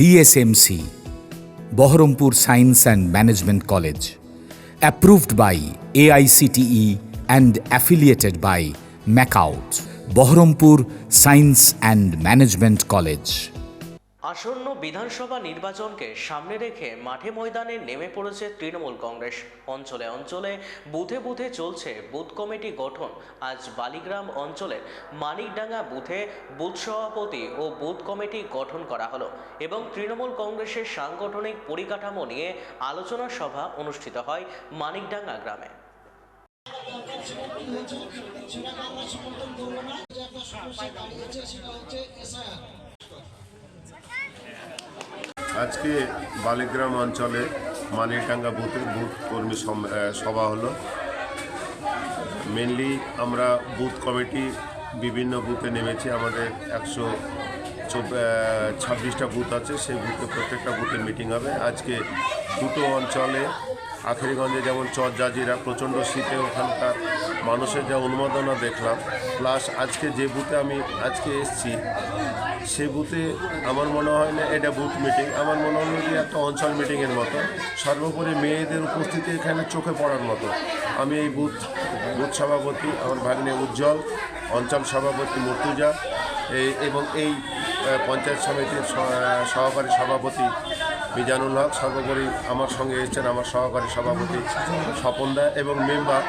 BSMC, Baharampur Science and Management College, approved by AICTE and affiliated by MAKAUT, Baharampur Science and Management College. আসন্ন বিধানসভা নির্বাচনকে সামনে রেখে মাঠে ময়দানে নেমে পড়েছে তৃণমূল কংগ্রেস। অঞ্চলে অঞ্চলে বুথে বুথে চলছে বুথ কমিটি গঠন। আজ বালিগ্রাম অঞ্চলের মানিকডাঙ্গা বুথে বুথ সভাপতি ও বুথ কমিটি গঠন করা হলো এবং তৃণমূল কংগ্রেসের সাংগঠনিক পরিকাঠামো নিয়ে আলোচনা সভা অনুষ্ঠিত হয় মানিকডাঙ্গা গ্রামে। আজকে বালিগ্রাম অঞ্চলে মানিকডাঙ্গা বুথে বুথ কর্মী সভা হলো। মেনলি আমরা বুথ কমিটি বিভিন্ন বুথে নেমেছি। আমাদের 126টা বুথ আছে, সেই বুথে প্রত্যেকটা বুথে মিটিং হবে। আজকে দুটো অঞ্চলে আখেরিগঞ্জে যেমন চর জাজিরা প্রচণ্ড শীতে ওখানকার মানুষের যা উন্মাদনা দেখলাম, প্লাস আজকে যে বুথে আমি আজকে এসছি সে বুথে আমার মনে হয় না এটা বুথ মিটিং, আমার মনে হলো যে একটা অঞ্চল মিটিংয়ের মতো। সর্বোপরি মেয়েদের উপস্থিতি এখানে চোখে পড়ার মতো। আমি এই বুথ সভাপতি আমার ভাগ্নে উজ্জ্বল, অঞ্চল সভাপতি মর্তুজা এবং এই পঞ্চায়েত সমিতির সহকারী সভাপতি মিজানুল হক। সর্বোপরি আমার সঙ্গে এসেছেন আমার সহকারী সভাপতি স্বপন দা এবং মেম্বার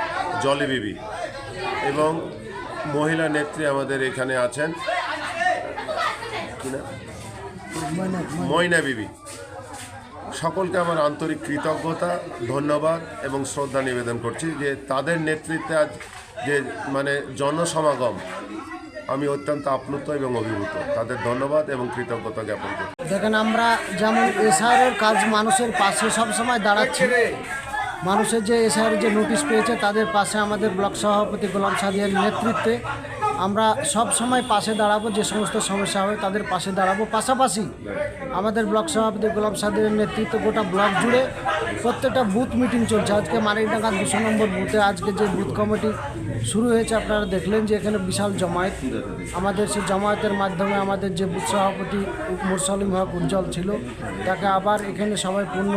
জলি বিবি এবং মহিলা নেত্রী আমাদের এখানে আছেন ময়না বিবি। সকলকে আমার আন্তরিক কৃতজ্ঞতা, ধন্যবাদ এবং শ্রদ্ধা নিবেদন করছি যে তাদের নেতৃত্বে আজ যে জনসমাগম, আমি অত্যন্ত আপ্লুত এবং অভিভূত। তাদের ধন্যবাদ এবং কৃতজ্ঞতা জ্ঞাপন করি। দেখেন, আমরা যেমন এসআইআরের কাজ মানুষের পাশে সবসময় দাঁড়াচ্ছি। মানুষের যে এসআইআর যে নোটিশ পেয়েছে তাদের পাশে আমাদের ব্লক সভাপতি গোলাম সাদিয়ার নেতৃত্বে আমরা সব সময় পাশে দাঁড়াবো। যে সমস্ত সমস্যা হয় তাদের পাশে দাঁড়াবো। পাশাপাশি আমাদের ব্লক সভাপতি গোলাম সাদিয়ার নেতৃত্বে গোটা ব্লক জুড়ে প্রত্যেকটা বুথ মিটিং চলছে। আজকে মানিকডাঙ্গা 200 নম্বর বুথে আজকে যে বুথ কমিটি শুরু হয়েছে, আপনারা দেখলেন যে এখানে বিশাল জমায়েত। আমাদের সেই জমায়েতের মাধ্যমে আমাদের যে বুথ সভাপতি মুরসালিম হক উজ্জ্বল ছিল তাকে আবার এখানে সবাই পূর্ণ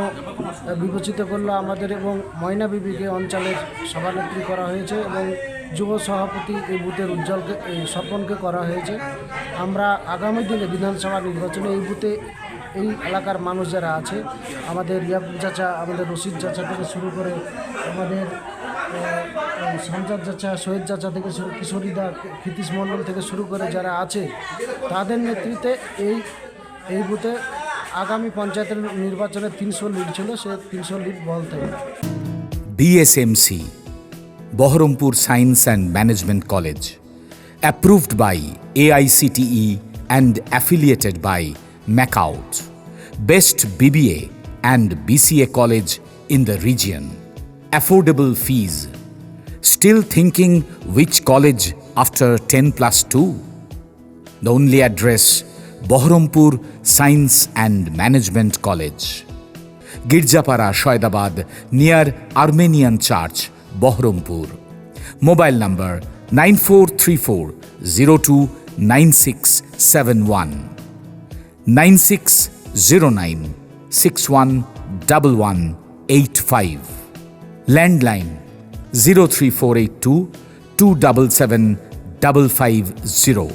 বিবেচিত করলো আমাদের, এবং ময়না বিবিকে অঞ্চলের সভানেত্রী করা হয়েছে এবং যুব সভাপতি এই বুথের উজ্জ্বলকে স্বপনকে করা হয়েছে। আমরা আগামী দিনে বিধানসভা নির্বাচনে এই বুথে এই এলাকার মানুষ যারা আছে, আমাদের ইয়াকুব চাচা, আমাদের রশিদ চাচা থেকে শুরু করে আমাদের সঞ্জাদ চাচা, শহীদ চাচা থেকে শুরু কিশোরীদা, ক্ষিতীশ মণ্ডল থেকে শুরু করে যারা আছে তাদের নেতৃত্বে এই বুথে আগামী পঞ্চায়েতের নির্বাচনে 300 লিড ছিল, সে 300 লিড বল থেকে। BSMC, Baharampur Science and Management College, approved by AICTE and affiliated by MAKAUT, best BBA and BCA college in the region, affordable fees. Still thinking which college after 10+2? The only address, Baharampur Science and Management College, Girjapara, Shoydabad, near Armenian Church, Baharampur. Mobile number 9434029671, 9609611185. Landline 03482 277 550.